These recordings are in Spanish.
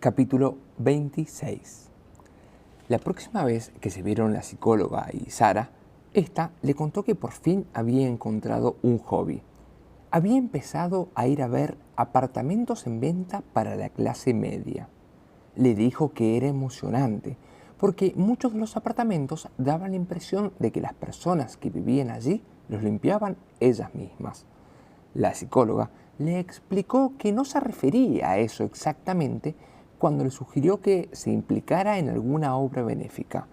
Capítulo 26. La próxima vez que se vieron la psicóloga y Sara, esta le contó que por fin había encontrado un hobby. Había empezado a ir a ver apartamentos en venta para la clase media. Le dijo que era emocionante, porque muchos de los apartamentos daban la impresión de que las personas que vivían allí los limpiaban ellas mismas. La psicóloga le explicó que no se refería a eso exactamente cuando le sugirió que se implicara en alguna obra benéfica.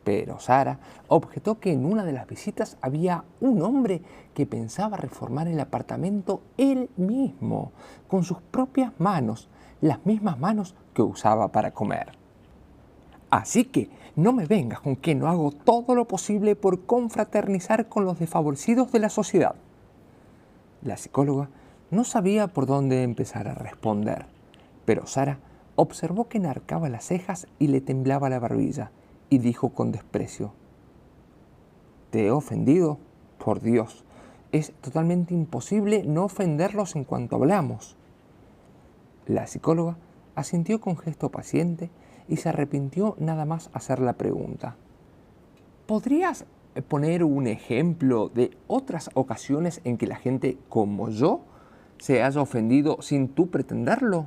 Pero Sara objetó que en una de las visitas había un hombre que pensaba reformar el apartamento él mismo, con sus propias manos, las mismas manos que usaba para comer. Así que no me vengas con que no hago todo lo posible por confraternizar con los desfavorecidos de la sociedad. La psicóloga no sabía por dónde empezar a responder, pero Sara observó que enarcaba las cejas y le temblaba la barbilla, y dijo con desprecio: ¿Te he ofendido? Por Dios, es totalmente imposible no ofenderlos en cuanto hablamos. La psicóloga asintió con gesto paciente y se arrepintió nada más hacer la pregunta. ¿Podrías poner un ejemplo de otras ocasiones en que la gente como yo se haya ofendido sin tú pretenderlo?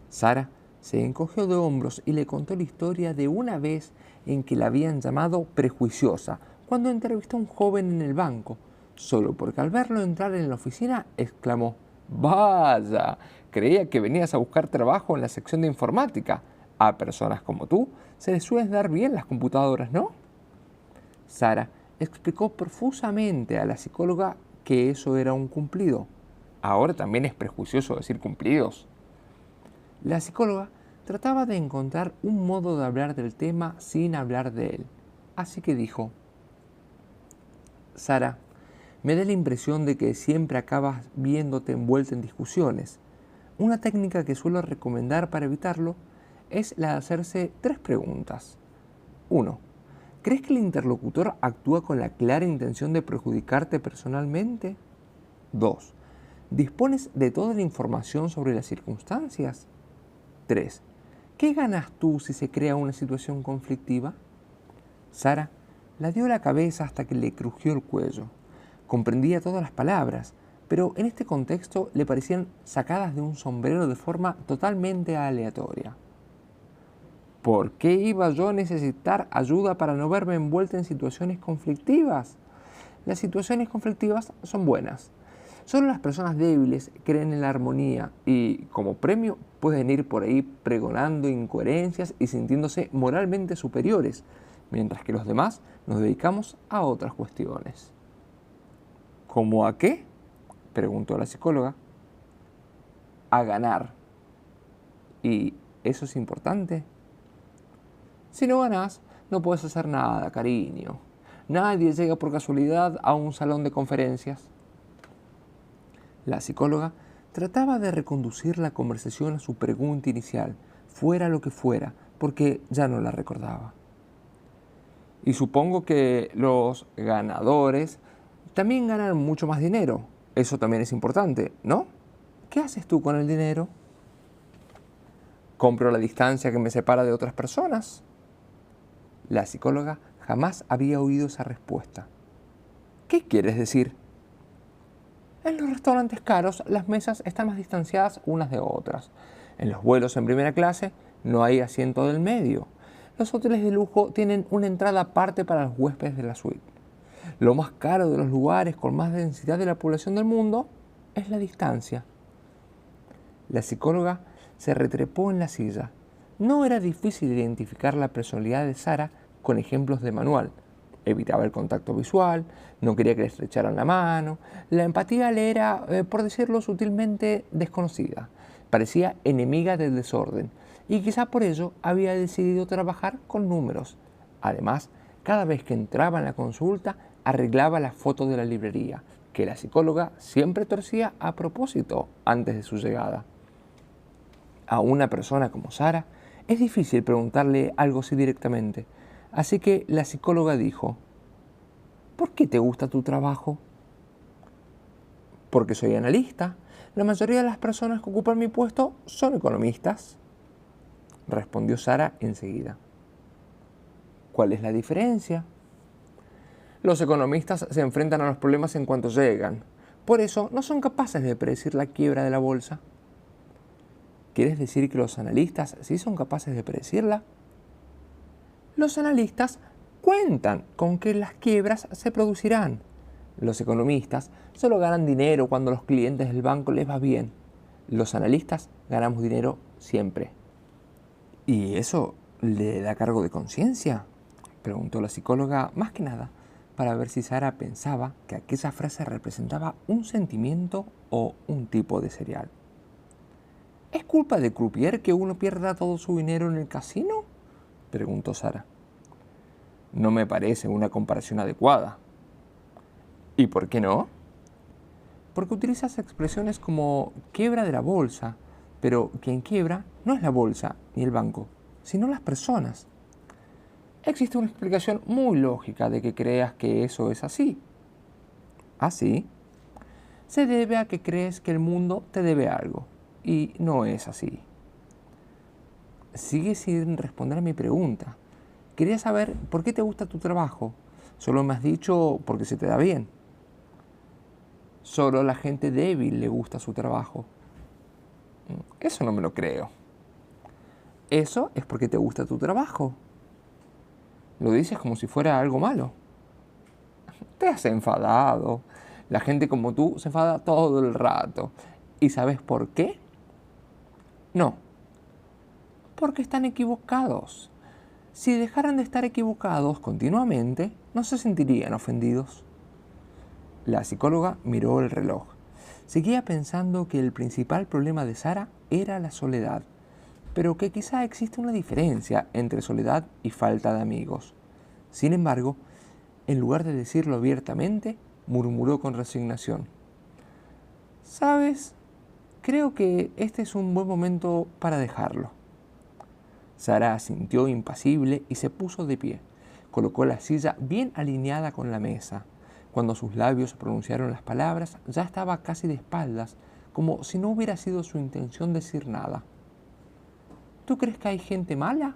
Sara se encogió de hombros y le contó la historia de una vez en que la habían llamado prejuiciosa cuando entrevistó a un joven en el banco, solo porque al verlo entrar en la oficina exclamó: «¡Vaya! Creía que venías a buscar trabajo en la sección de informática. A personas como tú se les suelen dar bien las computadoras, ¿no?». Sara explicó profusamente a la psicóloga que eso era un cumplido. ¿Ahora también es prejuicioso decir cumplidos? La psicóloga trataba de encontrar un modo de hablar del tema sin hablar de él. Así que dijo: «Sara, me da la impresión de que siempre acabas viéndote envuelta en discusiones. Una técnica que suelo recomendar para evitarlo es la de hacerse 3 preguntas. 1. ¿Crees que el interlocutor actúa con la clara intención de perjudicarte personalmente? 2. ¿Dispones de toda la información sobre las circunstancias? 3. ¿Qué ganas tú si se crea una situación conflictiva?». Sara la dio la cabeza hasta que le crujió el cuello. Comprendía todas las palabras, pero en este contexto le parecían sacadas de un sombrero de forma totalmente aleatoria. ¿Por qué iba yo a necesitar ayuda para no verme envuelta en situaciones conflictivas? Las situaciones conflictivas son buenas. Solo las personas débiles creen en la armonía y, como premio, pueden ir por ahí pregonando incoherencias y sintiéndose moralmente superiores, mientras que los demás nos dedicamos a otras cuestiones. ¿Cómo a qué?, preguntó la psicóloga. A ganar. ¿Y eso es importante? Si no ganás, no puedes hacer nada, cariño. Nadie llega por casualidad a un salón de conferencias. La psicóloga trataba de reconducir la conversación a su pregunta inicial, fuera lo que fuera, porque ya no la recordaba. Y supongo que los ganadores también ganan mucho más dinero. Eso también es importante, ¿no? ¿Qué haces tú con el dinero? ¿Compro la distancia que me separa de otras personas? La psicóloga jamás había oído esa respuesta. ¿Qué quieres decir? En los restaurantes caros, las mesas están más distanciadas unas de otras. En los vuelos en primera clase no hay asiento del medio. Los hoteles de lujo tienen una entrada aparte para los huéspedes de la suite. Lo más caro de los lugares con más densidad de la población del mundo es la distancia. La psicóloga se retrepó en la silla. No era difícil identificar la personalidad de Sara con ejemplos de manual. Evitaba el contacto visual, no quería que le estrecharan la mano. La empatía le era, por decirlo sutilmente, desconocida. Parecía enemiga del desorden y quizá por ello había decidido trabajar con números. Además, cada vez que entraba en la consulta, arreglaba la foto de la librería, que la psicóloga siempre torcía a propósito antes de su llegada. A una persona como Sara es difícil preguntarle algo así directamente. Así que la psicóloga dijo: ¿por qué te gusta tu trabajo? Porque soy analista. La mayoría de las personas que ocupan mi puesto son economistas. respondió Sara enseguida. ¿Cuál es la diferencia? Los economistas se enfrentan a los problemas en cuanto llegan. Por eso no son capaces de predecir la quiebra de la bolsa. ¿Quieres decir que los analistas sí son capaces de predecirla? Los analistas cuentan con que las quiebras se producirán. Los economistas solo ganan dinero cuando a los clientes del banco les va bien. Los analistas ganamos dinero siempre. ¿Y eso le da cargo de conciencia?, preguntó la psicóloga, más que nada para ver si Sara pensaba que aquella frase representaba un sentimiento o un tipo de cereal. ¿Es culpa de croupier que uno pierda todo su dinero en el casino?, preguntó Sara. No me parece una comparación adecuada. ¿Y por qué no? Porque utilizas expresiones como quiebra de la bolsa, pero quien quiebra no es la bolsa ni el banco, sino las personas. Existe una explicación muy lógica de que creas que eso es así. ¿Ah, sí? Se debe a que crees que el mundo te debe algo, y no es así. Sigues sin responder a mi pregunta. Quería saber por qué te gusta tu trabajo. Solo me has dicho porque se te da bien. Solo a la gente débil le gusta su trabajo. Eso no me lo creo. Eso es porque te gusta tu trabajo. Lo dices como si fuera algo malo. Te has enfadado. La gente como tú se enfada todo el rato. ¿Y sabes por qué? No. Porque están equivocados. Si dejaran de estar equivocados continuamente, no se sentirían ofendidos. La psicóloga miró el reloj. Seguía pensando que el principal problema de Sara era la soledad, pero que quizá existe una diferencia entre soledad y falta de amigos. Sin embargo, en lugar de decirlo abiertamente, murmuró con resignación. ¿Sabes? Creo que este es un buen momento para dejarlo. Sara asintió impasible y se puso de pie. Colocó la silla bien alineada con la mesa. Cuando sus labios pronunciaron las palabras, ya estaba casi de espaldas, como si no hubiera sido su intención decir nada. ¿Tú crees que hay gente mala?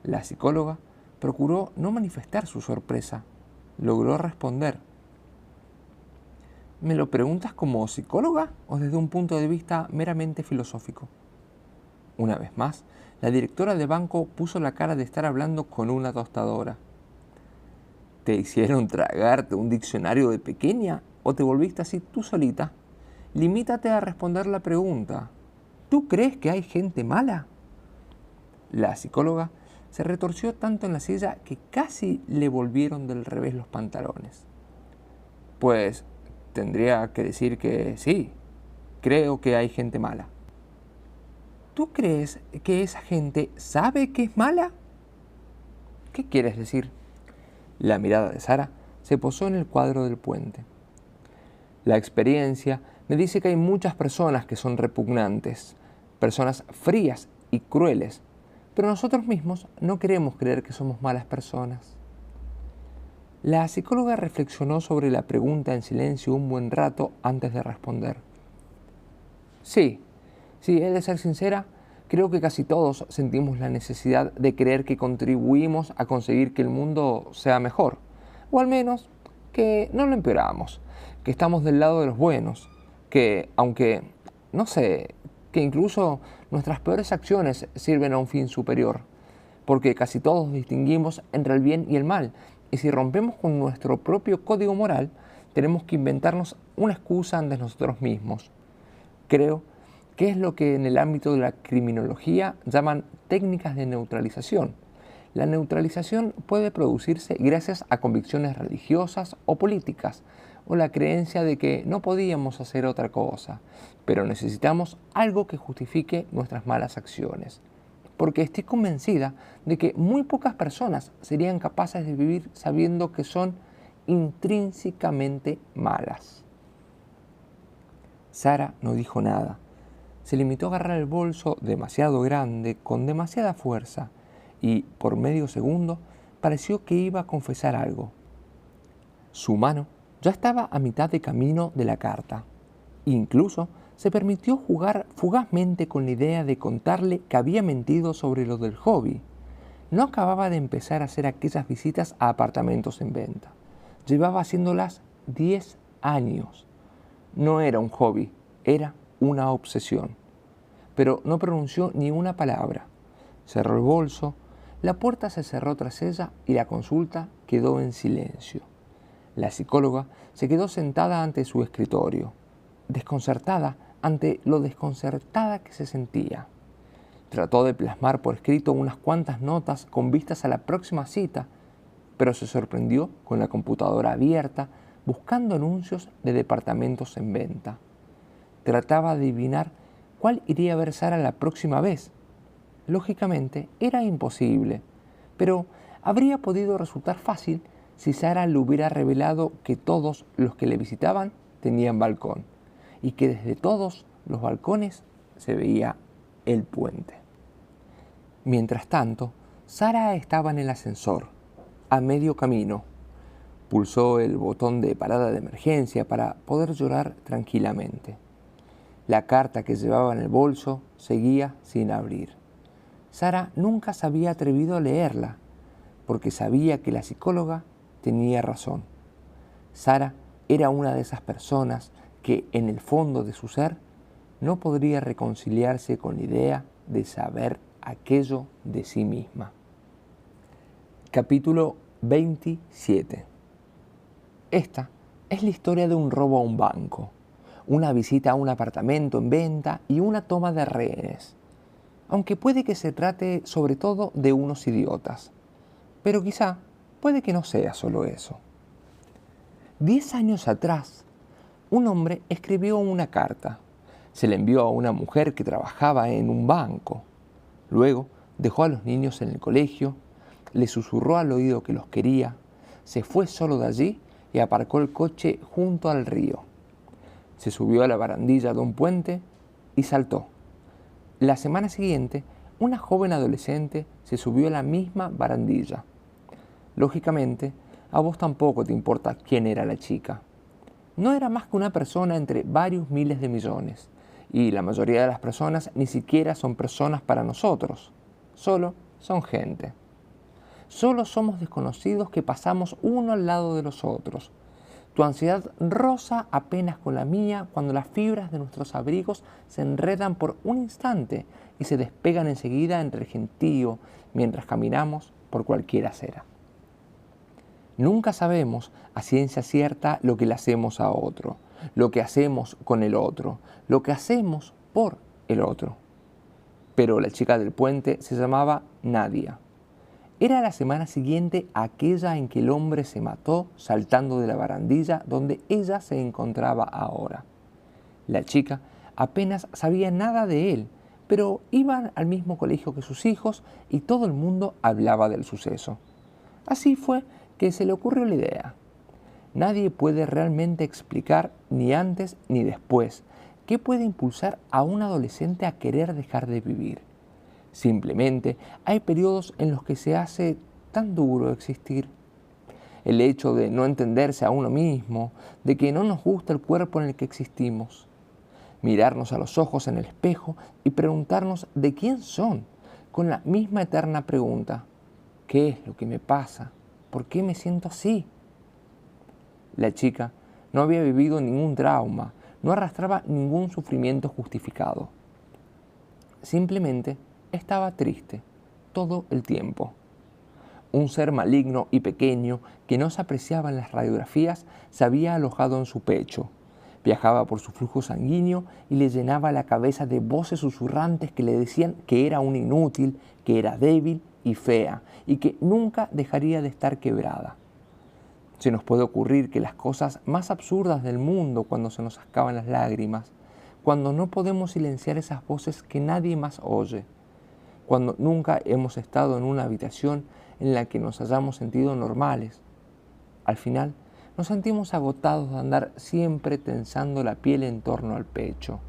La psicóloga procuró no manifestar su sorpresa. Logró responder. ¿Me lo preguntas como psicóloga o desde un punto de vista meramente filosófico? Una vez más, la directora de banco puso la cara de estar hablando con una tostadora. ¿Te hicieron tragarte un diccionario de pequeña o te volviste así tú solita? Limítate a responder la pregunta. ¿Tú crees que hay gente mala? La psicóloga se retorció tanto en la silla que casi le volvieron del revés los pantalones. Pues tendría que decir que sí, creo que hay gente mala. ¿Tú crees que esa gente sabe que es mala? ¿Qué quieres decir? La mirada de Sara se posó en el cuadro del puente. La experiencia me dice que hay muchas personas que son repugnantes, personas frías y crueles, pero nosotros mismos no queremos creer que somos malas personas. La psicóloga reflexionó sobre la pregunta en silencio un buen rato antes de responder. Sí, he de ser sincera, creo que casi todos sentimos la necesidad de creer que contribuimos a conseguir que el mundo sea mejor, o al menos que no lo empeoramos, que estamos del lado de los buenos, que aunque, no sé, que incluso nuestras peores acciones sirven a un fin superior, porque casi todos distinguimos entre el bien y el mal, y si rompemos con nuestro propio código moral, tenemos que inventarnos una excusa ante nosotros mismos. Creo que es lo que en el ámbito de la criminología llaman técnicas de neutralización. La neutralización puede producirse gracias a convicciones religiosas o políticas, o la creencia de que no podíamos hacer otra cosa, pero necesitamos algo que justifique nuestras malas acciones. Porque estoy convencida de que muy pocas personas serían capaces de vivir sabiendo que son intrínsecamente malas. Sara no dijo nada. Se limitó a agarrar el bolso demasiado grande, con demasiada fuerza, y por medio segundo pareció que iba a confesar algo. Su mano ya estaba a mitad de camino de la carta. Incluso se permitió jugar fugazmente con la idea de contarle que había mentido sobre lo del hobby. No acababa de empezar a hacer aquellas visitas a apartamentos en venta. Llevaba haciéndolas 10 años. No era un hobby, era una obsesión. Pero no pronunció ni una palabra. Cerró el bolso, la puerta se cerró tras ella y la consulta quedó en silencio. La psicóloga se quedó sentada ante su escritorio, desconcertada ante lo desconcertada que se sentía. Trató de plasmar por escrito unas cuantas notas con vistas a la próxima cita, pero se sorprendió con la computadora abierta buscando anuncios de departamentos en venta. Trataba de adivinar cuál iría a ver Sara la próxima vez. Lógicamente era imposible, pero habría podido resultar fácil si Sara le hubiera revelado que todos los que le visitaban tenían balcón y que desde todos los balcones se veía el puente. Mientras tanto, Sara estaba en el ascensor, a medio camino. Pulsó el botón de parada de emergencia para poder llorar tranquilamente. La carta que llevaba en el bolso seguía sin abrir. Sara nunca se había atrevido a leerla, porque sabía que la psicóloga tenía razón. Sara era una de esas personas que en el fondo de su ser no podría reconciliarse con la idea de saber aquello de sí misma. Capítulo 27. Esta es la historia de un robo a un banco, una visita a un apartamento en venta y una toma de rehenes. Aunque puede que se trate sobre todo de unos idiotas, pero quizá puede que no sea solo eso. 10 años atrás, un hombre escribió una carta. Se la envió a una mujer que trabajaba en un banco. Luego dejó a los niños en el colegio, le susurró al oído que los quería, se fue solo de allí y aparcó el coche junto al río. Se subió a la barandilla de un puente y saltó. La semana siguiente, una joven adolescente se subió a la misma barandilla. Lógicamente, a vos tampoco te importa quién era la chica. No era más que una persona entre varios miles de millones, y la mayoría de las personas ni siquiera son personas para nosotros, solo son gente. Solo somos desconocidos que pasamos uno al lado de los otros. Tu ansiedad roza apenas con la mía cuando las fibras de nuestros abrigos se enredan por un instante y se despegan enseguida entre el gentío mientras caminamos por cualquier acera. Nunca sabemos a ciencia cierta lo que le hacemos a otro, lo que hacemos con el otro, lo que hacemos por el otro. Pero la chica del puente se llamaba Nadia. Era la semana siguiente a aquella en que el hombre se mató saltando de la barandilla donde ella se encontraba ahora. La chica apenas sabía nada de él, pero iban al mismo colegio que sus hijos y todo el mundo hablaba del suceso. Así fue que se le ocurrió la idea. Nadie puede realmente explicar, ni antes ni después, qué puede impulsar a un adolescente a querer dejar de vivir. Simplemente hay periodos en los que se hace tan duro existir. El hecho de no entenderse a uno mismo, de que no nos gusta el cuerpo en el que existimos. Mirarnos a los ojos en el espejo y preguntarnos de quién son, con la misma eterna pregunta: ¿qué es lo que me pasa? ¿Por qué me siento así? La chica no había vivido ningún trauma, no arrastraba ningún sufrimiento justificado. Simplemente estaba triste todo el tiempo. Un ser maligno y pequeño que no se apreciaba en las radiografías se había alojado en su pecho. Viajaba por su flujo sanguíneo y le llenaba la cabeza de voces susurrantes que le decían que era una inútil, que era débil y fea y que nunca dejaría de estar quebrada. Se nos puede ocurrir que las cosas más absurdas del mundo cuando se nos acaban las lágrimas, cuando no podemos silenciar esas voces que nadie más oye, cuando nunca hemos estado en una habitación en la que nos hayamos sentido normales. Al final, nos sentimos agotados de andar siempre tensando la piel en torno al pecho,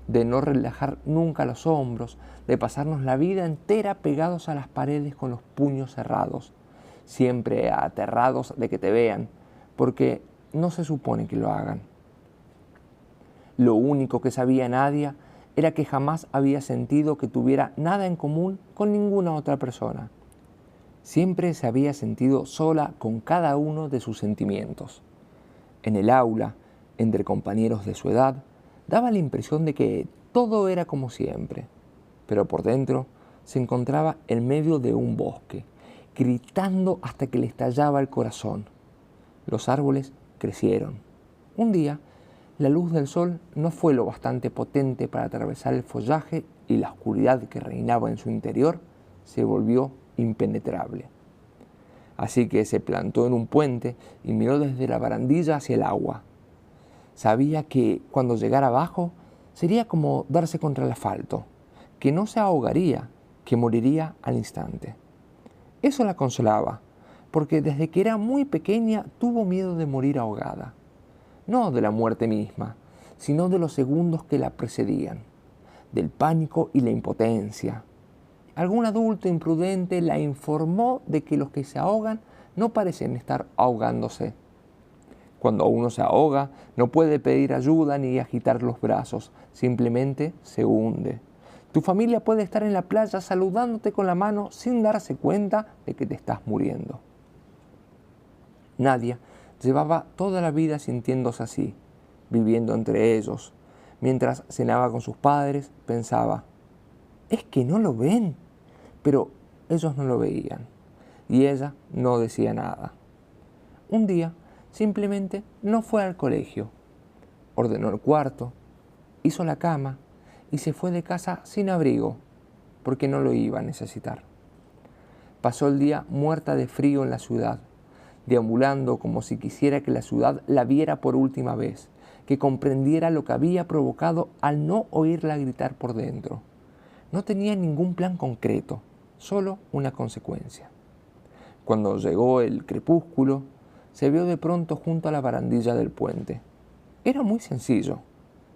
de no relajar nunca los hombros, de pasarnos la vida entera pegados a las paredes con los puños cerrados, siempre aterrados de que te vean, porque no se supone que lo hagan. Lo único que sabía Nadia era que jamás había sentido que tuviera nada en común con ninguna otra persona. Siempre se había sentido sola con cada uno de sus sentimientos. En el aula, entre compañeros de su edad, daba la impresión de que todo era como siempre, pero por dentro se encontraba en medio de un bosque, gritando hasta que le estallaba el corazón. Los árboles crecieron. Un día, la luz del sol no fue lo bastante potente para atravesar el follaje y la oscuridad que reinaba en su interior se volvió impenetrable. Así que se plantó en un puente y miró desde la barandilla hacia el agua. Sabía que cuando llegara abajo sería como darse contra el asfalto, que no se ahogaría, que moriría al instante. Eso la consolaba, porque desde que era muy pequeña tuvo miedo de morir ahogada. No de la muerte misma, sino de los segundos que la precedían, del pánico y la impotencia. Algún adulto imprudente la informó de que los que se ahogan no parecen estar ahogándose. Cuando uno se ahoga, no puede pedir ayuda ni agitar los brazos, simplemente se hunde. Tu familia puede estar en la playa saludándote con la mano sin darse cuenta de que te estás muriendo. Nadia llevaba toda la vida sintiéndose así, viviendo entre ellos. Mientras cenaba con sus padres, pensaba, ¿es que no lo ven? Pero ellos no lo veían, y ella no decía nada. Un día, simplemente no fue al colegio. Ordenó el cuarto, hizo la cama y se fue de casa sin abrigo, porque no lo iba a necesitar. Pasó el día muerta de frío en la ciudad, deambulando como si quisiera que la ciudad la viera por última vez, que comprendiera lo que había provocado al no oírla gritar por dentro. No tenía ningún plan concreto, solo una consecuencia. Cuando llegó el crepúsculo, se vio de pronto junto a la barandilla del puente. Era muy sencillo,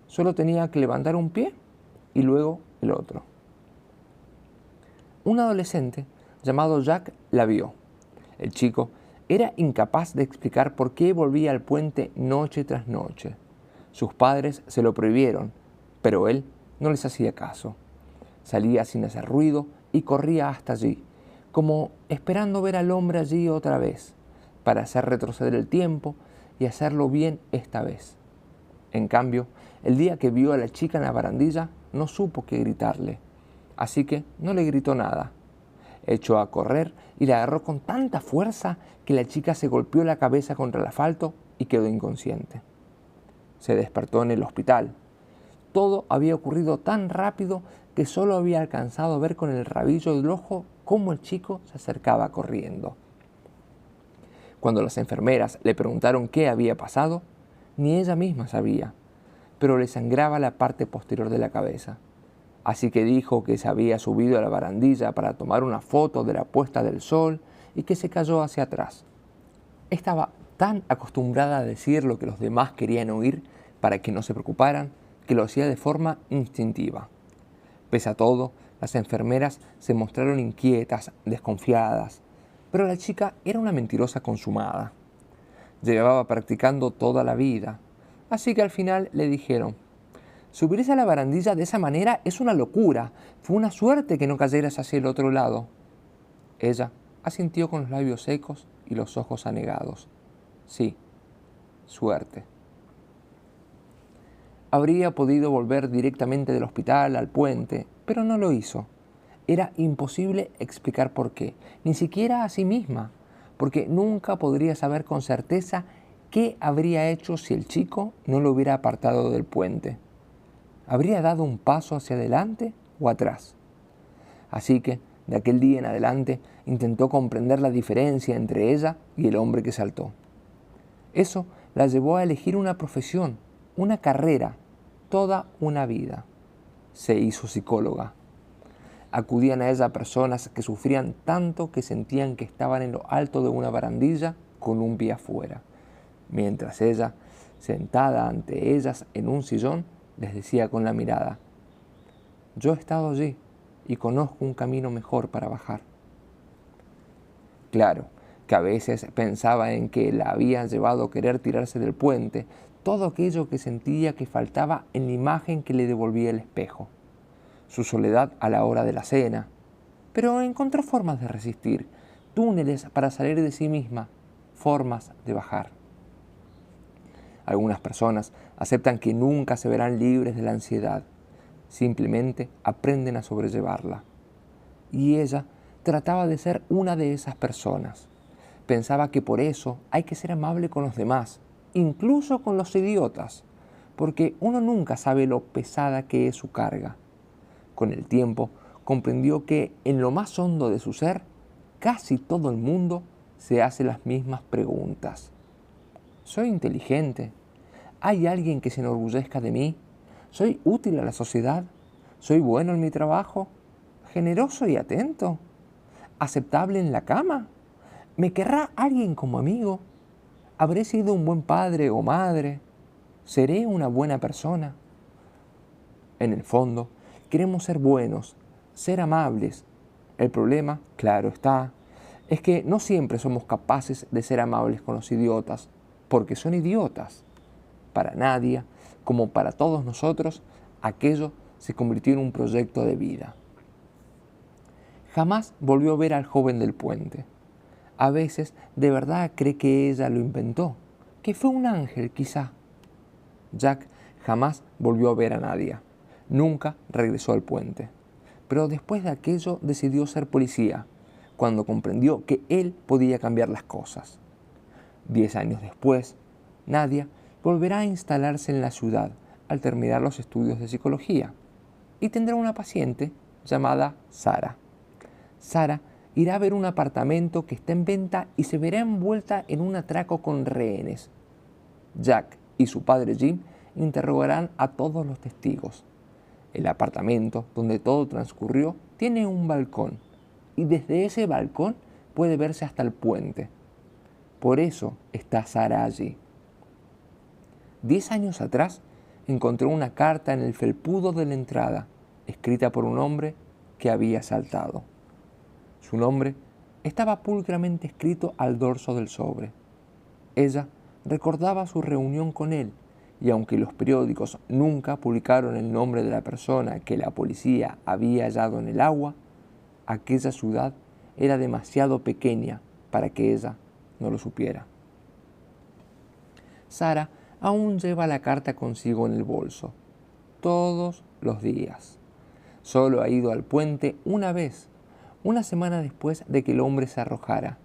solo tenía que levantar un pie y luego el otro. Un adolescente llamado Jack la vio. El chico era incapaz de explicar por qué volvía al puente noche tras noche. Sus padres se lo prohibieron, pero él no les hacía caso. Salía sin hacer ruido y corría hasta allí, como esperando ver al hombre allí otra vez, para hacer retroceder el tiempo y hacerlo bien esta vez. En cambio, el día que vio a la chica en la barandilla, no supo qué gritarle, así que no le gritó nada. Echó a correr y la agarró con tanta fuerza que la chica se golpeó la cabeza contra el asfalto y quedó inconsciente. Se despertó en el hospital. Todo había ocurrido tan rápido que solo había alcanzado a ver con el rabillo del ojo cómo el chico se acercaba corriendo. Cuando las enfermeras le preguntaron qué había pasado, ni ella misma sabía, pero le sangraba la parte posterior de la cabeza. Así que dijo que se había subido a la barandilla para tomar una foto de la puesta del sol y que se cayó hacia atrás. Estaba tan acostumbrada a decir lo que los demás querían oír para que no se preocuparan, que lo hacía de forma instintiva. Pese a todo, las enfermeras se mostraron inquietas, desconfiadas, pero la chica era una mentirosa consumada. Llevaba practicando toda la vida, así que al final le dijeron: subirse a la barandilla de esa manera es una locura. Fue una suerte que no cayeras hacia el otro lado. Ella asintió con los labios secos y los ojos anegados. Sí, suerte. Habría podido volver directamente del hospital al puente, pero no lo hizo. Era imposible explicar por qué, ni siquiera a sí misma, porque nunca podría saber con certeza qué habría hecho si el chico no lo hubiera apartado del puente. ¿Habría dado un paso hacia adelante o atrás? Así que, de aquel día en adelante, intentó comprender la diferencia entre ella y el hombre que saltó. Eso la llevó a elegir una profesión, una carrera, toda una vida. Se hizo psicóloga. Acudían a ella personas que sufrían tanto que sentían que estaban en lo alto de una barandilla con un pie afuera, mientras ella, sentada ante ellas en un sillón, les decía con la mirada: yo he estado allí y conozco un camino mejor para bajar. Claro, que a veces pensaba en que la habían llevado a querer tirarse del puente, todo aquello que sentía que faltaba en la imagen que le devolvía el espejo, su soledad a la hora de la cena, pero encontró formas de resistir, túneles para salir de sí misma, formas de bajar. Algunas personas aceptan que nunca se verán libres de la ansiedad, simplemente aprenden a sobrellevarla. Y ella trataba de ser una de esas personas. Pensaba que por eso hay que ser amable con los demás, incluso con los idiotas, porque uno nunca sabe lo pesada que es su carga. Con el tiempo, comprendió que en lo más hondo de su ser, casi todo el mundo se hace las mismas preguntas. ¿Soy inteligente? ¿Hay alguien que se enorgullezca de mí? ¿Soy útil a la sociedad? ¿Soy bueno en mi trabajo? ¿Generoso y atento? ¿Aceptable en la cama? ¿Me querrá alguien como amigo? ¿Habré sido un buen padre o madre? ¿Seré una buena persona? En el fondo, queremos ser buenos, ser amables. El problema, claro está, es que no siempre somos capaces de ser amables con los idiotas, porque son idiotas. Para nadie, como para todos nosotros, aquello se convirtió en un proyecto de vida. Jamás volvió a ver al joven del puente. A veces de verdad cree que ella lo inventó, que fue un ángel quizá. Jack jamás volvió a ver a Nadia. Nunca regresó al puente. Pero después de aquello decidió ser policía, cuando comprendió que él podía cambiar las cosas. 10 años después, Nadia volverá a instalarse en la ciudad al terminar los estudios de psicología y tendrá una paciente llamada Sara. Sara irá a ver un apartamento que está en venta y se verá envuelta en un atraco con rehenes. Jack y su padre Jim interrogarán a todos los testigos. El apartamento donde todo transcurrió tiene un balcón y desde ese balcón puede verse hasta el puente. Por eso está Sara allí. 10 años atrás encontró una carta en el felpudo de la entrada, escrita por un hombre que había saltado. Su nombre estaba pulcramente escrito al dorso del sobre. Ella recordaba su reunión con él, y aunque los periódicos nunca publicaron el nombre de la persona que la policía había hallado en el agua, aquella ciudad era demasiado pequeña para que ella no lo supiera. Sara aún lleva la carta consigo en el bolso, todos los días. Solo ha ido al puente una vez, una semana después de que el hombre se arrojara,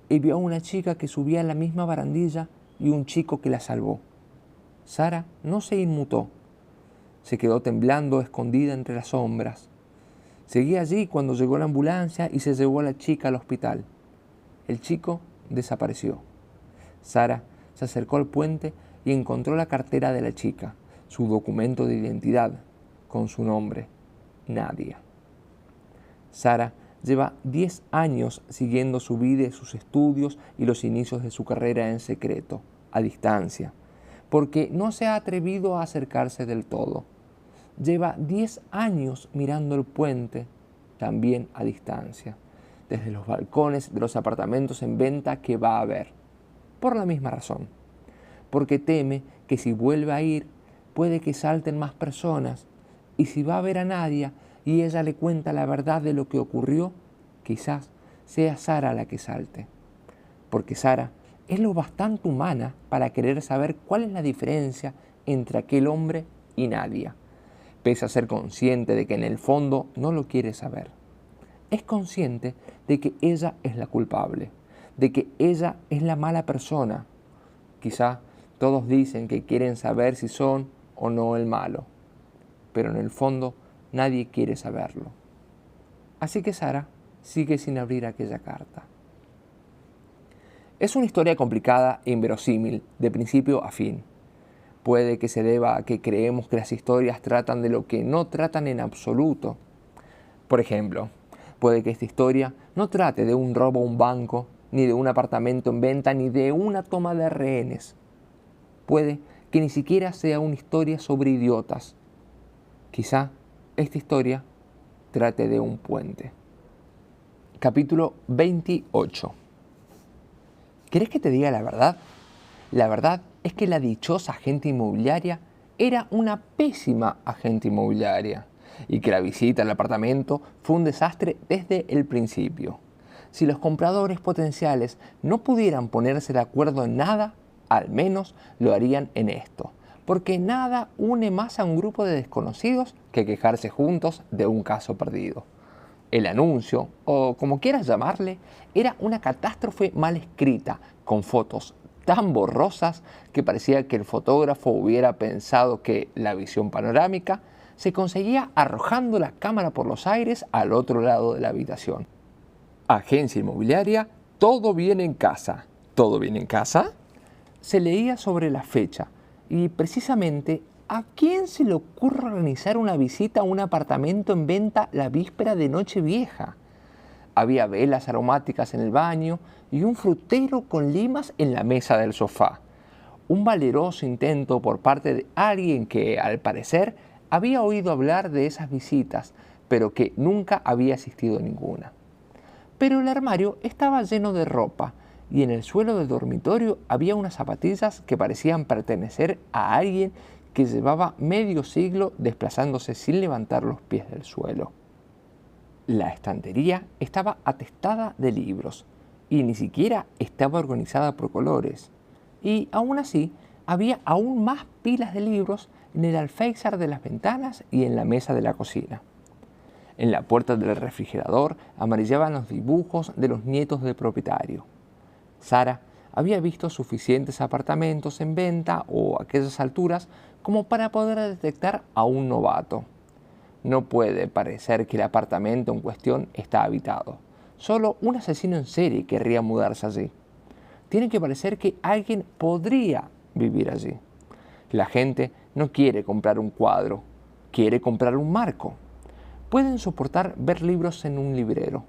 y vio a una chica que subía a la misma barandilla y un chico que la salvó. Sara no se inmutó. Se quedó temblando escondida entre las sombras. Seguía allí cuando llegó la ambulancia y se llevó a la chica al hospital. El chico desapareció. Sara se acercó al puente y encontró la cartera de la chica, su documento de identidad, con su nombre, Nadia. Sara lleva 10 años siguiendo su vida y sus estudios y los inicios de su carrera en secreto, a distancia, porque no se ha atrevido a acercarse del todo. Lleva 10 años mirando el puente, también a distancia, desde los balcones de los apartamentos en venta que va a ver, por la misma razón, porque teme que si vuelve a ir, puede que salten más personas, y si va a ver a Nadia y ella le cuenta la verdad de lo que ocurrió, quizás sea Sara la que salte, porque Sara es lo bastante humana para querer saber cuál es la diferencia entre aquel hombre y Nadia, pese a ser consciente de que en el fondo no lo quiere saber. Es consciente de que ella es la culpable, de que ella es la mala persona. Quizá todos dicen que quieren saber si son o no el malo, pero en el fondo nadie quiere saberlo. Así que Sara sigue sin abrir aquella carta. Es una historia complicada e inverosímil, de principio a fin. Puede que se deba a que creemos que las historias tratan de lo que no tratan en absoluto. Por ejemplo, puede que esta historia no trate de un robo a un banco, ni de un apartamento en venta, ni de una toma de rehenes. Puede que ni siquiera sea una historia sobre idiotas. Quizá esta historia trate de un puente. Capítulo 28. ¿Querés que te diga la verdad? La verdad es que la dichosa agente inmobiliaria era una pésima agente inmobiliaria y que la visita al apartamento fue un desastre desde el principio. Si los compradores potenciales no pudieran ponerse de acuerdo en nada, al menos lo harían en esto, porque nada une más a un grupo de desconocidos que quejarse juntos de un caso perdido. El anuncio, o como quieras llamarle, era una catástrofe mal escrita, con fotos tan borrosas que parecía que el fotógrafo hubiera pensado que la visión panorámica se conseguía arrojando la cámara por los aires al otro lado de la habitación. Agencia inmobiliaria, todo bien en casa. ¿Todo bien en casa? Se leía sobre la fecha y precisamente ¿a quién se le ocurre organizar una visita a un apartamento en venta la víspera de Nochevieja? Había velas aromáticas en el baño y un frutero con limas en la mesa del sofá. Un valeroso intento por parte de alguien que, al parecer, había oído hablar de esas visitas, pero que nunca había asistido a ninguna. Pero el armario estaba lleno de ropa y en el suelo del dormitorio había unas zapatillas que parecían pertenecer a alguien que llevaba medio siglo desplazándose sin levantar los pies del suelo. La estantería estaba atestada de libros y ni siquiera estaba organizada por colores. Y aún así, había aún más pilas de libros en el alféizar de las ventanas y en la mesa de la cocina. En la puerta del refrigerador amarillaban los dibujos de los nietos del propietario. Sara había visto suficientes apartamentos en venta o a aquellas alturas como para poder detectar a un novato. No puede parecer que el apartamento en cuestión está habitado. Solo un asesino en serie querría mudarse allí. Tiene que parecer que alguien podría vivir allí. La gente no quiere comprar un cuadro, quiere comprar un marco. Pueden soportar ver libros en un librero,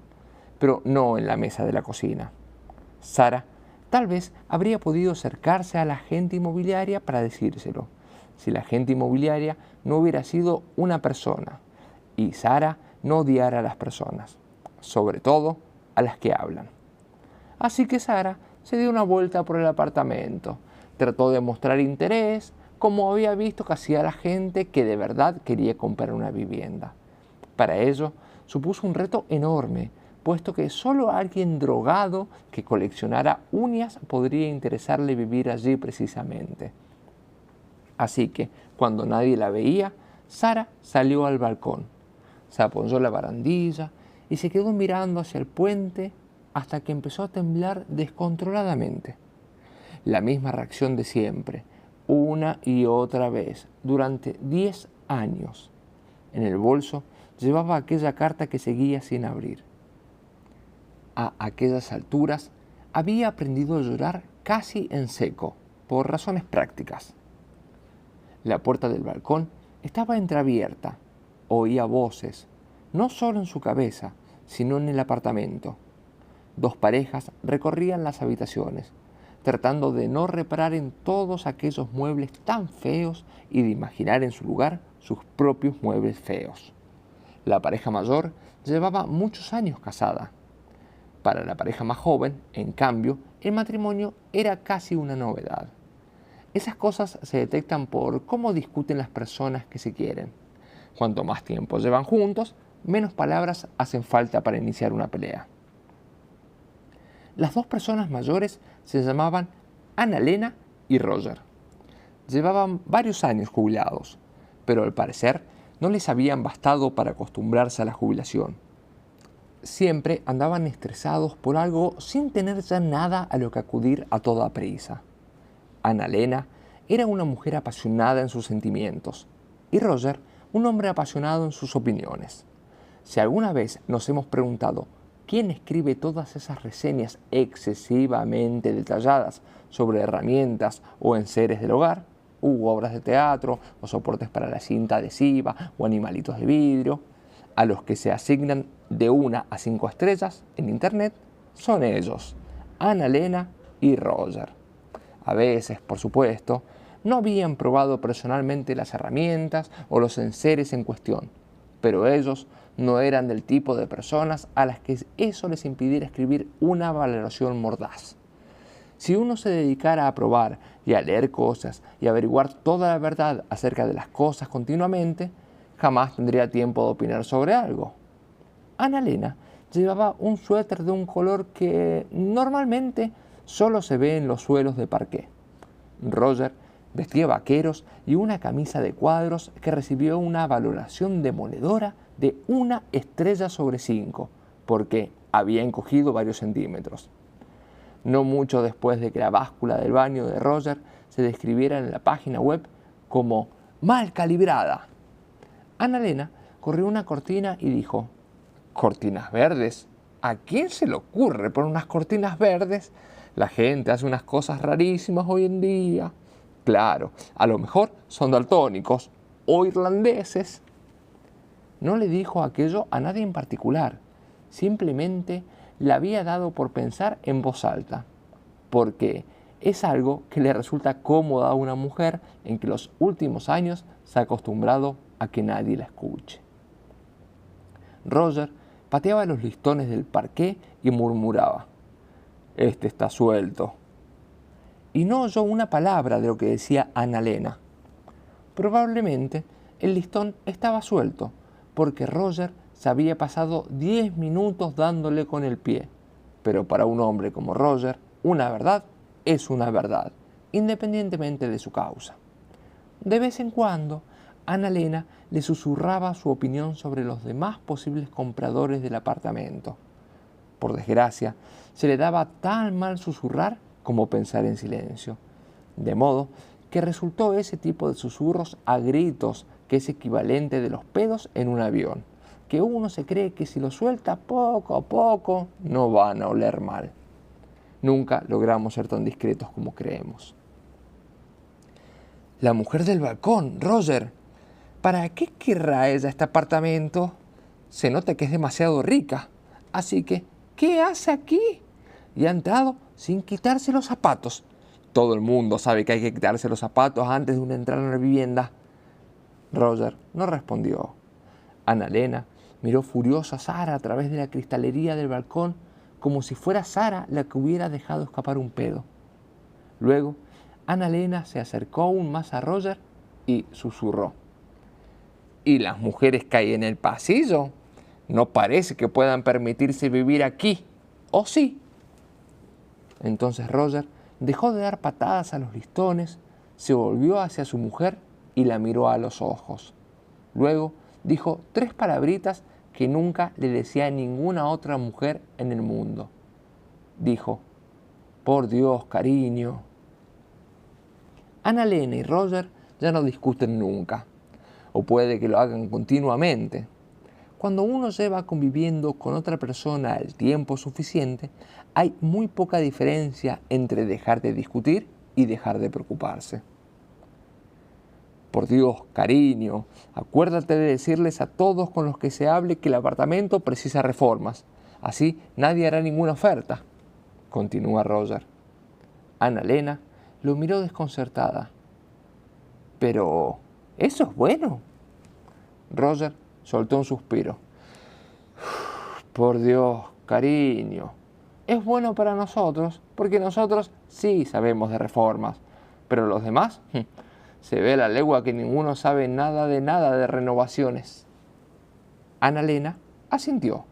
pero no en la mesa de la cocina. Sara tal vez habría podido acercarse a la agente inmobiliaria para decírselo, si la agente inmobiliaria no hubiera sido una persona y Sara no odiara a las personas, sobre todo a las que hablan. Así que Sara se dio una vuelta por el apartamento, trató de mostrar interés, como había visto que hacía la gente que de verdad quería comprar una vivienda. Para ello, supuso un reto enorme, puesto que solo alguien drogado que coleccionara uñas podría interesarle vivir allí precisamente. Así que, cuando nadie la veía, Sara salió al balcón, se apoyó en la barandilla y se quedó mirando hacia el puente hasta que empezó a temblar descontroladamente. La misma reacción de siempre, una y otra vez, durante 10 años. En el bolso llevaba aquella carta que seguía sin abrir. A aquellas alturas había aprendido a llorar casi en seco, por razones prácticas. La puerta del balcón estaba entreabierta. Oía voces, no solo en su cabeza, sino en el apartamento. Dos parejas recorrían las habitaciones, tratando de no reparar en todos aquellos muebles tan feos y de imaginar en su lugar sus propios muebles feos. La pareja mayor llevaba muchos años casada. Para la pareja más joven, en cambio, el matrimonio era casi una novedad. Esas cosas se detectan por cómo discuten las personas que se quieren. Cuanto más tiempo llevan juntos, menos palabras hacen falta para iniciar una pelea. Las dos personas mayores se llamaban Annalena y Roger. Llevaban varios años jubilados, pero al parecer no les habían bastado para acostumbrarse a la jubilación. Siempre andaban estresados por algo sin tener ya nada a lo que acudir a toda prisa. Annalena era una mujer apasionada en sus sentimientos y Roger un hombre apasionado en sus opiniones. Si alguna vez nos hemos preguntado quién escribe todas esas reseñas excesivamente detalladas sobre herramientas o enseres del hogar, u obras de teatro, o soportes para la cinta adhesiva, o animalitos de vidrio, a los que se asignan de 1 a 5 estrellas en internet, son ellos, Annalena y Roger. A veces, por supuesto, no habían probado personalmente las herramientas o los enseres en cuestión, pero ellos no eran del tipo de personas a las que eso les impidiera escribir una valoración mordaz. Si uno se dedicara a probar y a leer cosas y averiguar toda la verdad acerca de las cosas continuamente, jamás tendría tiempo de opinar sobre algo. Annalena llevaba un suéter de un color que normalmente solo se ve en los suelos de parqué. Roger vestía vaqueros y una camisa de cuadros que recibió una valoración demoledora de 1 estrella sobre 5, porque había encogido varios centímetros. No mucho después de que la báscula del baño de Roger se describiera en la página web como mal calibrada, Annalena corrió una cortina y dijo: ¿cortinas verdes? ¿A quién se le ocurre poner unas cortinas verdes? La gente hace unas cosas rarísimas hoy en día. Claro, a lo mejor son daltónicos o irlandeses. No le dijo aquello a nadie en particular, simplemente le había dado por pensar en voz alta, porque es algo que le resulta cómodo a una mujer en que los últimos años se ha acostumbrado a que nadie la escuche. Roger pateaba los listones del parqué y murmuraba: «Este está suelto». Y no oyó una palabra de lo que decía Annalena. Probablemente el listón estaba suelto, porque Roger se había pasado 10 minutos dándole con el pie. Pero para un hombre como Roger, una verdad es una verdad, independientemente de su causa. De vez en cuando, Annalena le susurraba su opinión sobre los demás posibles compradores del apartamento. Por desgracia, se le daba tan mal susurrar como pensar en silencio, de modo que resultó ese tipo de susurros a gritos que es equivalente de los pedos en un avión, que uno se cree que si lo suelta poco a poco no van a oler mal. Nunca logramos ser tan discretos como creemos. La mujer del balcón, Roger. ¿Para qué querrá ella este apartamento? Se nota que es demasiado rica. Así que, ¿qué hace aquí? Y ha entrado sin quitarse los zapatos. Todo el mundo sabe que hay que quitarse los zapatos antes de uno entrar en la vivienda. Roger no respondió. Annalena miró furiosa a Sara a través de la cristalería del balcón, como si fuera Sara la que hubiera dejado escapar un pedo. Luego, Annalena se acercó aún más a Roger y susurró: ¿y las mujeres que hay en el pasillo? No parece que puedan permitirse vivir aquí, ¿o sí? Entonces Roger dejó de dar patadas a los listones, se volvió hacia su mujer y la miró a los ojos. Luego dijo 3 palabritas que nunca le decía a ninguna otra mujer en el mundo. Dijo: «Por Dios, cariño». Annalena y Roger ya no discuten nunca, o puede que lo hagan continuamente. Cuando uno lleva conviviendo con otra persona el tiempo suficiente, hay muy poca diferencia entre dejar de discutir y dejar de preocuparse. Por Dios, cariño, acuérdate de decirles a todos con los que se hable que el apartamento precisa reformas. Así nadie hará ninguna oferta, continúa Roger. Annalena lo miró desconcertada. Pero, ¿eso es bueno? Roger soltó un suspiro. Por Dios, cariño, es bueno para nosotros, porque nosotros sí sabemos de reformas, pero los demás, se ve a la legua que ninguno sabe nada de renovaciones. Annalena asintió,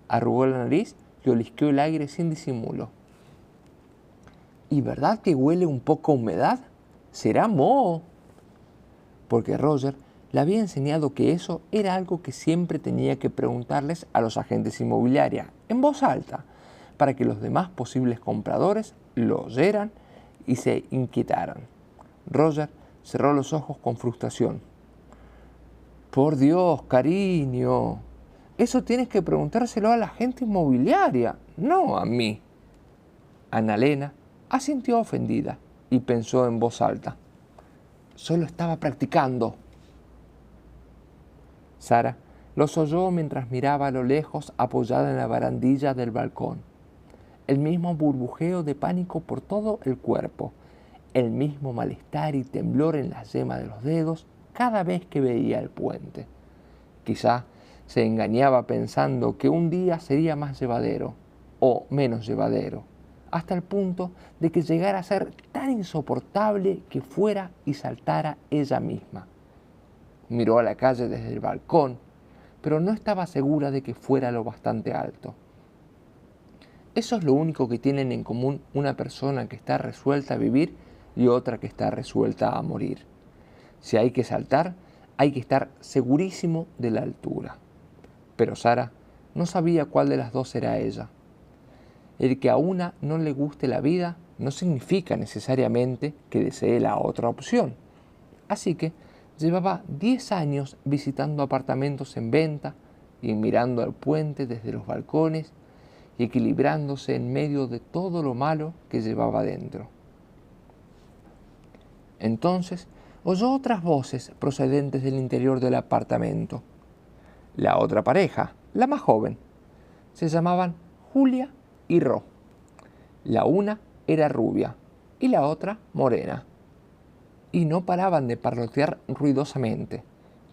arrugó la nariz y olisqueó el aire sin disimulo. ¿Y verdad que huele un poco a humedad? ¿Será moho? Porque Roger le había enseñado que eso era algo que siempre tenía que preguntarles a los agentes inmobiliarios, en voz alta, para que los demás posibles compradores lo oyeran y se inquietaran. Roger cerró los ojos con frustración. Por Dios, cariño, eso tienes que preguntárselo a la agente inmobiliaria, no a mí. Annalena asintió ofendida y pensó en voz alta. Solo estaba practicando. Sara los oyó mientras miraba a lo lejos apoyada en la barandilla del balcón. El mismo burbujeo de pánico por todo el cuerpo, el mismo malestar y temblor en la yema de los dedos cada vez que veía el puente. Quizá se engañaba pensando que un día sería más llevadero o menos llevadero, hasta el punto de que llegara a ser tan insoportable que fuera y saltara ella misma. Miró a la calle desde el balcón, pero no estaba segura de que fuera lo bastante alto. Eso es lo único que tienen en común una persona que está resuelta a vivir y otra que está resuelta a morir. Si hay que saltar, hay que estar segurísimo de la altura. Pero Sara no sabía cuál de las dos era ella. El que a una no le guste la vida no significa necesariamente que desee la otra opción. Así que llevaba 10 años visitando apartamentos en venta y mirando al puente desde los balcones y equilibrándose en medio de todo lo malo que llevaba dentro. Entonces oyó otras voces procedentes del interior del apartamento. La otra pareja, la más joven, se llamaban Julia y Ro. La una era rubia y la otra morena. Y no paraban de parlotear ruidosamente,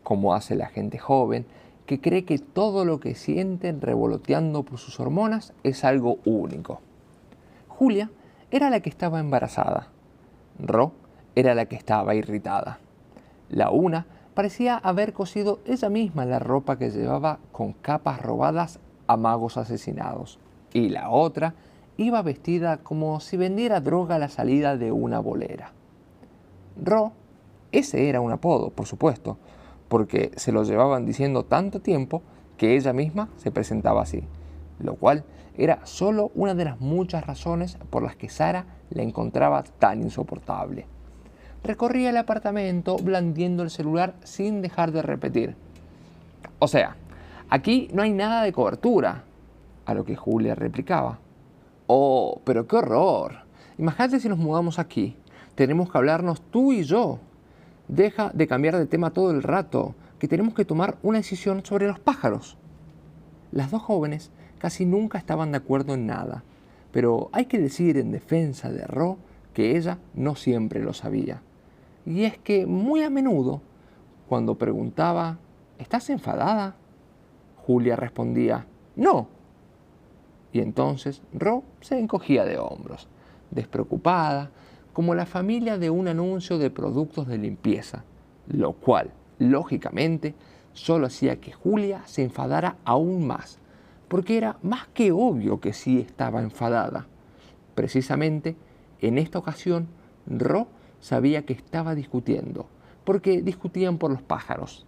como hace la gente joven que cree que todo lo que sienten revoloteando por sus hormonas es algo único. Julia era la que estaba embarazada. Ro era la que estaba irritada. La una parecía haber cosido ella misma la ropa que llevaba con capas robadas a magos asesinados. Y la otra iba vestida como si vendiera droga a la salida de una bolera. Ro, ese era un apodo, por supuesto, porque se lo llevaban diciendo tanto tiempo que ella misma se presentaba así, lo cual era solo una de las muchas razones por las que Sara la encontraba tan insoportable. Recorría el apartamento blandiendo el celular sin dejar de repetir: o sea, aquí no hay nada de cobertura. A lo que Julia replicaba: oh, pero qué horror. Imagínate si nos mudamos aquí. Tenemos que hablarnos tú y yo. Deja de cambiar de tema todo el rato, que tenemos que tomar una decisión sobre los pájaros. Las dos jóvenes casi nunca estaban de acuerdo en nada, pero hay que decir en defensa de Ro que ella no siempre lo sabía. Y es que muy a menudo, cuando preguntaba: ¿estás enfadada?, Julia respondía: no. Y entonces Ro se encogía de hombros, despreocupada, como la familia de un anuncio de productos de limpieza, lo cual, lógicamente, solo hacía que Julia se enfadara aún más, porque era más que obvio que sí estaba enfadada. Precisamente, en esta ocasión, Ro sabía que estaba discutiendo, porque discutían por los pájaros.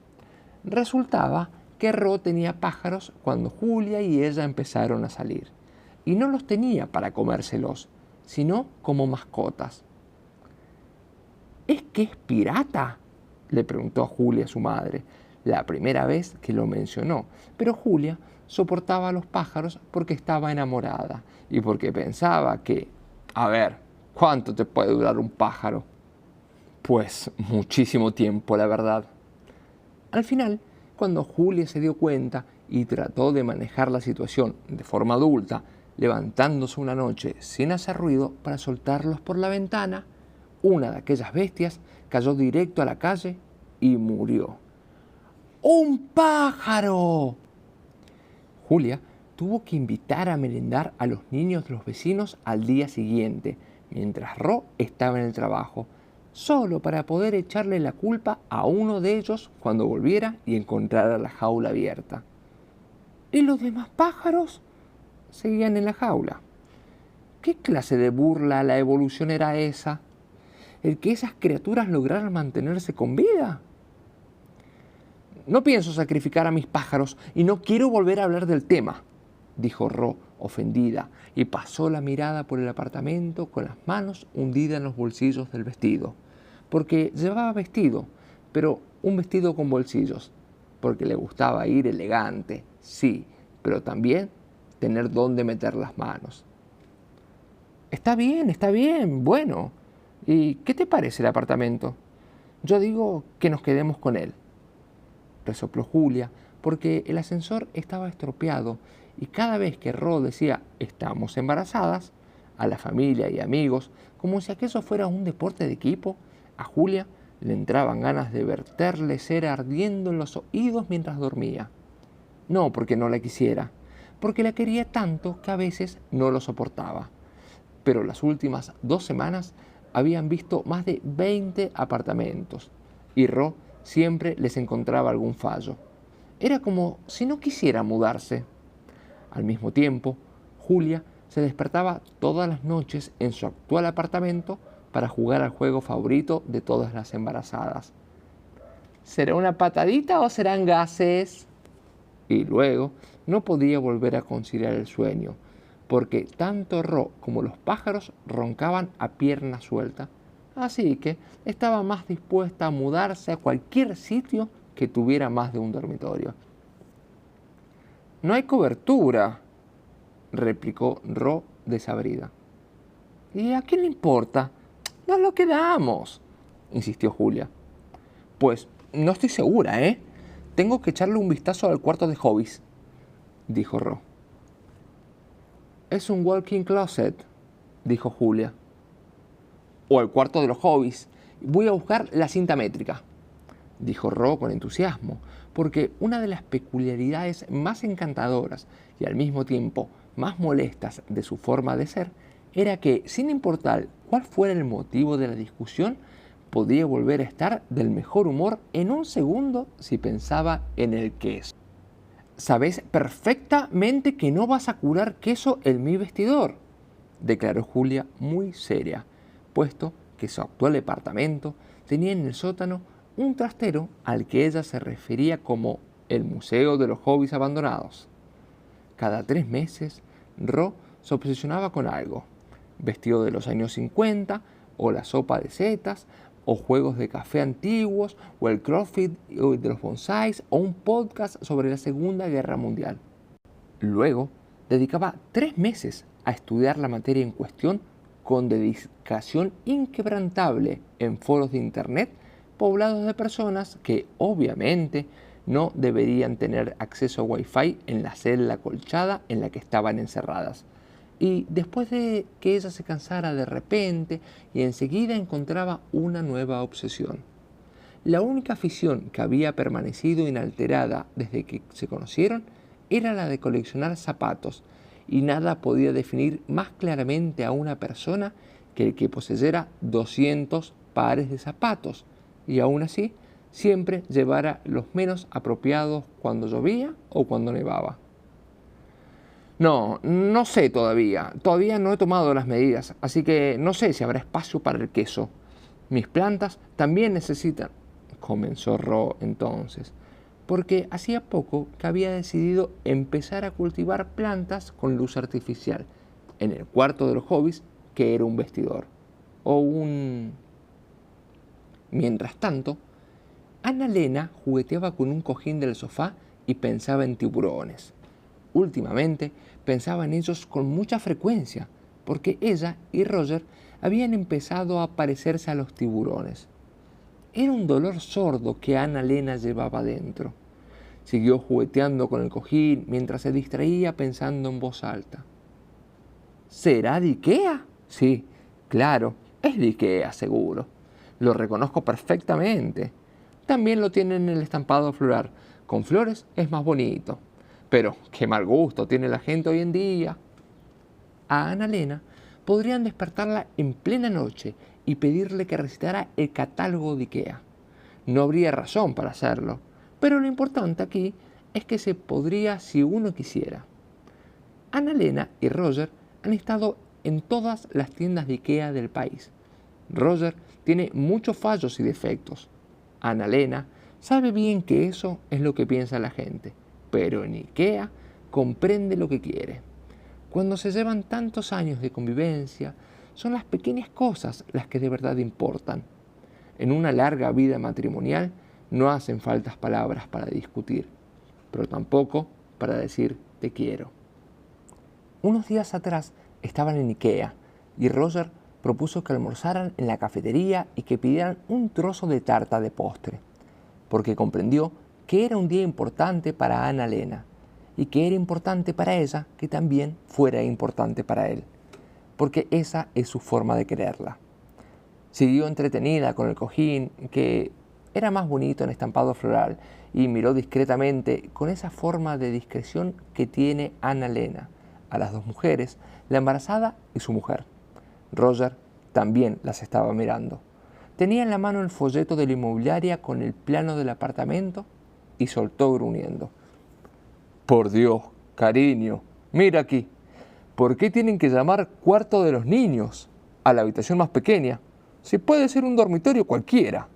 Resultaba que Ro tenía pájaros cuando Julia y ella empezaron a salir, y no los tenía para comérselos, sino como mascotas. ¿Es que es pirata?, le preguntó a Julia a su madre, la primera vez que lo mencionó, pero Julia soportaba a los pájaros porque estaba enamorada y porque pensaba que, a ver, ¿cuánto te puede durar un pájaro? Pues muchísimo tiempo, la verdad. Al final, cuando Julia se dio cuenta y trató de manejar la situación de forma adulta, levantándose una noche sin hacer ruido para soltarlos por la ventana, una de aquellas bestias cayó directo a la calle y murió. ¡Un pájaro! Julia tuvo que invitar a merendar a los niños de los vecinos al día siguiente, mientras Ro estaba en el trabajo, solo para poder echarle la culpa a uno de ellos cuando volviera y encontrara la jaula abierta. ¿Y los demás pájaros? Seguían en la jaula. ¿Qué clase de burla a la evolución era esa? ¿El que esas criaturas lograran mantenerse con vida? No pienso sacrificar a mis pájaros y no quiero volver a hablar del tema, dijo Ro, ofendida, y pasó la mirada por el apartamento con las manos hundidas en los bolsillos del vestido, porque llevaba vestido, pero un vestido con bolsillos, porque le gustaba ir elegante, sí, pero también tener dónde meter las manos. Está bien, bueno. ¿Y qué te parece el apartamento? Yo digo que nos quedemos con él, resopló Julia, porque el ascensor estaba estropeado y cada vez que Ro decía «estamos embarazadas» a la familia y amigos, como si aquello fuera un deporte de equipo, a Julia le entraban ganas de verterle cera ardiendo en los oídos mientras dormía. No porque no la quisiera, porque la quería tanto que a veces no lo soportaba. pero las últimas 2 semanas habían visto más de 20 apartamentos y Ro siempre les encontraba algún fallo. Era como si no quisiera mudarse. Al mismo tiempo, Julia se despertaba todas las noches en su actual apartamento para jugar al juego favorito de todas las embarazadas. ¿Será una patadita o serán gases? Y luego no podía volver a conciliar el sueño, porque tanto Ro como los pájaros roncaban a pierna suelta. Así que estaba más dispuesta a mudarse a cualquier sitio que tuviera más de un dormitorio. «No hay cobertura», replicó Ro desabrida. «¿Y a quién le importa? Nos lo quedamos», insistió Julia. «Pues no estoy segura, ¿eh? Tengo que echarle un vistazo al cuarto de hobbies», dijo Ro. «Es un walk-in closet», dijo Julia. «O el cuarto de los hobbies. Voy a buscar la cinta métrica», dijo Ro con entusiasmo, porque una de las peculiaridades más encantadoras y al mismo tiempo más molestas de su forma de ser era que, sin importar cuál fuera el motivo de la discusión, podía volver a estar del mejor humor en un segundo si pensaba en el queso. «Sabes perfectamente que no vas a curar queso en mi vestidor», declaró Julia muy seria, puesto que su actual departamento tenía en el sótano un trastero al que ella se refería como el Museo de los Hobbies Abandonados. Cada 3 meses, Ro se obsesionaba con algo: vestido de los años 50, o la sopa de setas, o juegos de café antiguos, o el CrossFit de los bonsáis, o un podcast sobre la Segunda Guerra Mundial. Luego, dedicaba 3 meses a estudiar la materia en cuestión con dedicación inquebrantable en foros de internet poblados de personas que, obviamente, no deberían tener acceso a Wi-Fi en la celda acolchada en la que estaban encerradas. Y después de que ella se cansara de repente y enseguida encontraba una nueva obsesión. La única afición que había permanecido inalterada desde que se conocieron era la de coleccionar zapatos, y nada podía definir más claramente a una persona que el que poseyera 200 pares de zapatos y aún así siempre llevara los menos apropiados cuando llovía o cuando nevaba. No sé todavía no he tomado las medidas, así que no sé si habrá espacio para el queso. Mis plantas también necesitan, comenzó Ro entonces, porque hacía poco que había decidido empezar a cultivar plantas con luz artificial en el cuarto de los hobbies, que era un vestidor o un... Mientras tanto, Ana-Lena jugueteaba con un cojín del sofá y pensaba en tiburones. Últimamente pensaba en ellos con mucha frecuencia, porque ella y Roger habían empezado a parecerse a los tiburones. Era un dolor sordo que Ana-Lena llevaba dentro. Siguió jugueteando con el cojín mientras se distraía pensando en voz alta. ¿Será de Ikea? Sí, claro, es de Ikea, seguro. Lo reconozco perfectamente. También lo tienen en el estampado floral. Con flores es más bonito. Pero qué mal gusto tiene la gente hoy en día. A Ana-Lena podrían despertarla en plena noche y pedirle que recitara el catálogo de Ikea. No habría razón para hacerlo, pero lo importante aquí es que se podría si uno quisiera. Ana-Lena y Roger han estado en todas las tiendas de Ikea del país. Roger tiene muchos fallos y defectos. Ana-Lena sabe bien que eso es lo que piensa la gente, pero en Ikea comprende lo que quiere. Cuando se llevan tantos años de convivencia, son las pequeñas cosas las que de verdad importan. En una larga vida matrimonial no hacen faltas palabras para discutir, pero tampoco para decir te quiero. Unos días atrás estaban en Ikea y Roger propuso que almorzaran en la cafetería y que pidieran un trozo de tarta de postre, porque comprendió que era un día importante para Ana-Lena y que era importante para ella que también fuera importante para él, porque esa es su forma de quererla. Siguió entretenida con el cojín, que era más bonito en estampado floral, y miró discretamente con esa forma de discreción que tiene Ana-Lena a las 2 mujeres, la embarazada y su mujer. Roger también las estaba mirando. Tenía en la mano el folleto de la inmobiliaria con el plano del apartamento y soltó gruñendo. Por Dios, cariño, mira aquí. ¿Por qué tienen que llamar cuarto de los niños a la habitación más pequeña? Si puede ser un dormitorio cualquiera.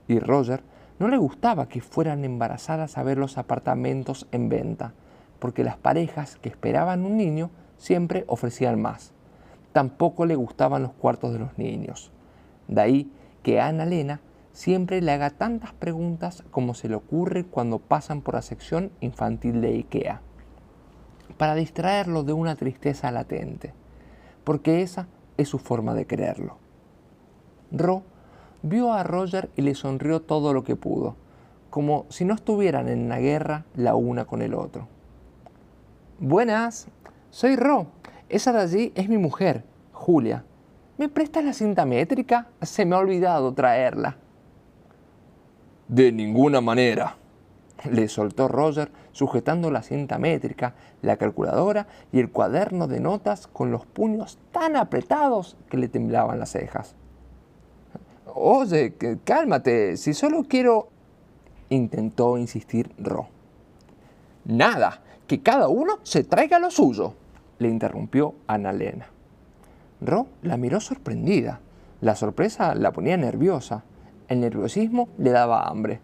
Y Roger no le gustaba que fueran embarazadas a ver los apartamentos en venta, porque las parejas que esperaban un niño siempre ofrecían más. Tampoco le gustaban los cuartos de los niños. De ahí que Ana-Lena siempre le haga tantas preguntas como se le ocurre cuando pasan por la sección infantil de IKEA, para distraerlo de una tristeza latente, porque esa es su forma de creerlo. Ro vio a Roger y le sonrió todo lo que pudo, como si no estuvieran en una guerra la una con el otro. Buenas, soy Ro. Esa de allí es mi mujer, Julia. ¿Me prestas la cinta métrica? Se me ha olvidado traerla. De ninguna manera, le soltó Roger, sujetando la cinta métrica, la calculadora y el cuaderno de notas con los puños tan apretados que le temblaban las cejas. Oye, cálmate, si solo quiero... intentó insistir Ro. Nada, que cada uno se traiga lo suyo, le interrumpió Ana-Lena. Ro la miró sorprendida. La sorpresa la ponía nerviosa. El nerviosismo le daba hambre.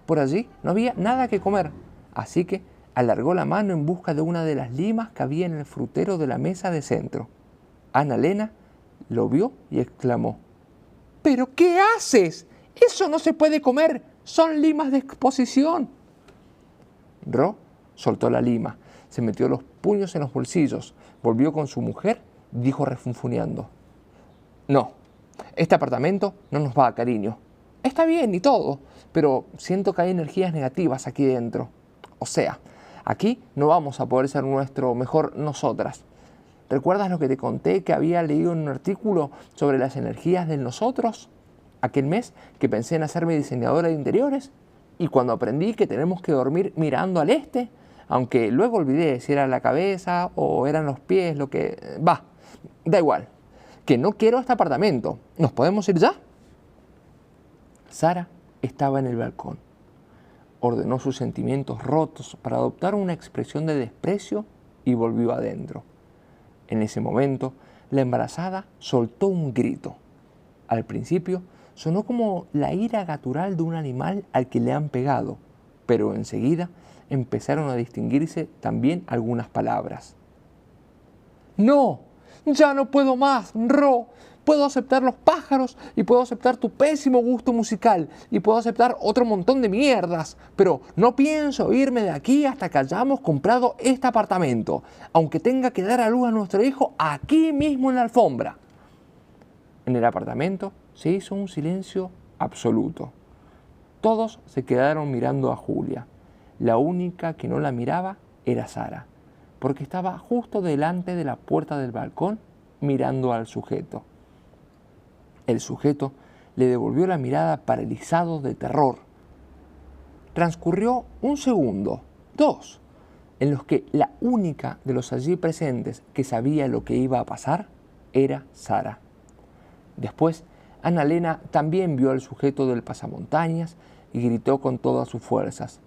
Por allí no había nada que comer, así que alargó la mano en busca de una de las limas que había en el frutero de la mesa de centro. Ana-Lena lo vio y exclamó: ¿Pero qué haces? Eso no se puede comer. Son limas de exposición. Ro soltó la lima, se metió los puños en los bolsillos, volvió con su mujer y dijo refunfuneando: No, este apartamento no nos va a cariño. Está bien y todo, pero siento que hay energías negativas aquí dentro. O sea, aquí no vamos a poder ser nuestro mejor nosotras. ¿Recuerdas lo que te conté que había leído en un artículo sobre las energías del nosotros? Aquel mes que pensé en hacerme diseñadora de interiores y cuando aprendí que tenemos que dormir mirando al este, aunque luego olvidé si era la cabeza o eran los pies, lo que... da igual, que no quiero este apartamento. ¿Nos podemos ir ya? Sara estaba en el balcón. Ordenó sus sentimientos rotos para adoptar una expresión de desprecio y volvió adentro. En ese momento, la embarazada soltó un grito. Al principio, sonó como la ira gutural de un animal al que le han pegado, pero enseguida empezaron a distinguirse también algunas palabras. ¡No! ¡Ya no puedo más, Ro! Puedo aceptar los pájaros y puedo aceptar tu pésimo gusto musical y puedo aceptar otro montón de mierdas, pero no pienso irme de aquí hasta que hayamos comprado este apartamento, aunque tenga que dar a luz a nuestro hijo aquí mismo en la alfombra. En el apartamento se hizo un silencio absoluto. Todos se quedaron mirando a Julia. La única que no la miraba era Sara, porque estaba justo delante de la puerta del balcón mirando al sujeto. El sujeto le devolvió la mirada paralizado de terror. Transcurrió un segundo, 2, en los que la única de los allí presentes que sabía lo que iba a pasar era Sara. Después, Ana-Lena también vio al sujeto del pasamontañas y gritó con todas sus fuerzas: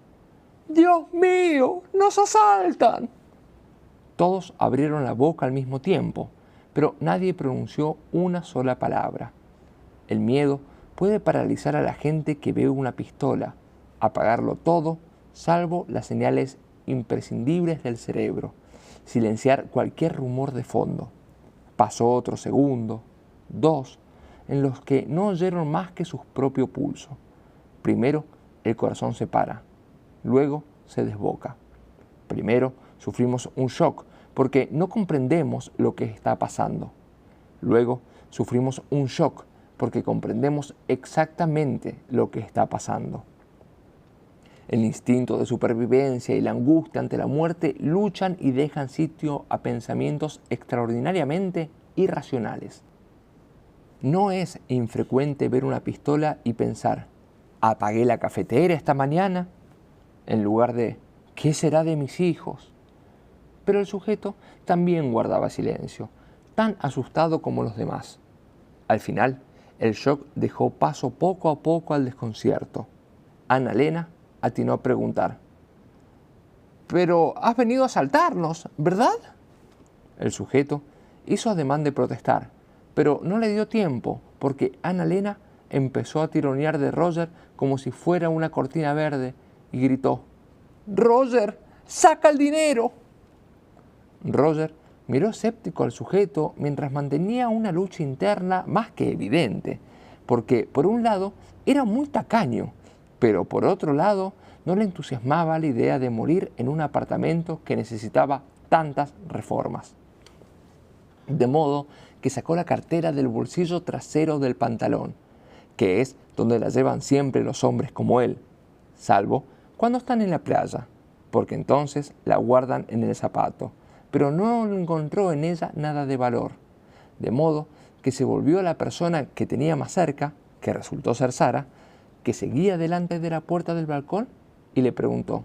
¡Dios mío! ¡Nos asaltan! Todos abrieron la boca al mismo tiempo, pero nadie pronunció una sola palabra. El miedo puede paralizar a la gente que ve una pistola, apagarlo todo, salvo las señales imprescindibles del cerebro, silenciar cualquier rumor de fondo. Pasó otro segundo, 2, en los que no oyeron más que su propio pulso. Primero, el corazón se para, luego se desboca. Primero, sufrimos un shock porque no comprendemos lo que está pasando. Luego, sufrimos un shock porque comprendemos exactamente lo que está pasando. El instinto de supervivencia y la angustia ante la muerte luchan y dejan sitio a pensamientos extraordinariamente irracionales. No es infrecuente ver una pistola y pensar: ¿apagué la cafetera esta mañana?, en lugar de ¿qué será de mis hijos? Pero el sujeto también guardaba silencio, tan asustado como los demás. Al final, el shock dejó paso poco a poco al desconcierto. Ana-Lena atinó a preguntar: «Pero has venido a asaltarnos, ¿verdad?». El sujeto hizo ademán de protestar, pero no le dio tiempo, porque Ana-Lena empezó a tironear de Roger como si fuera una cortina verde y gritó: «¡Roger, saca el dinero!». Roger miró escéptico al sujeto mientras mantenía una lucha interna más que evidente, porque por un lado era muy tacaño, pero por otro lado no le entusiasmaba la idea de morir en un apartamento que necesitaba tantas reformas. De modo que sacó la cartera del bolsillo trasero del pantalón, que es donde la llevan siempre los hombres como él, salvo cuando están en la playa, porque entonces la guardan en el zapato, pero no encontró en ella nada de valor, de modo que se volvió a la persona que tenía más cerca, que resultó ser Sara, que seguía delante de la puerta del balcón, y le preguntó: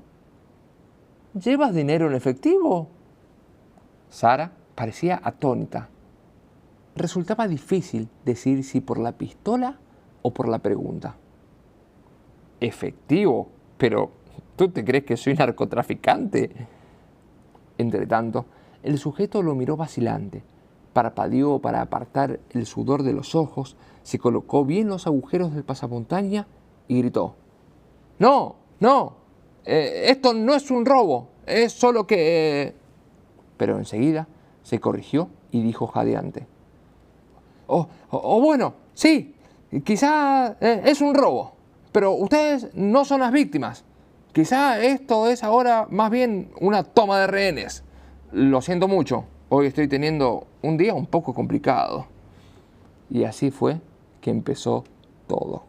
«¿Llevas dinero en efectivo?». Sara parecía atónita. Resultaba difícil decir si por la pistola o por la pregunta. «¿Efectivo? Pero ¿tú te crees que soy narcotraficante?». Entretanto, el sujeto lo miró vacilante, parpadeó para apartar el sudor de los ojos, se colocó bien los agujeros del pasamontaña y gritó: «¡No, no! Esto no es un robo, es solo que…». Pero enseguida se corrigió y dijo jadeante: bueno, sí, quizá es un robo, pero ustedes no son las víctimas. Quizá esto es ahora más bien una toma de rehenes. Lo siento mucho, hoy estoy teniendo un día un poco complicado». Y así fue que empezó todo.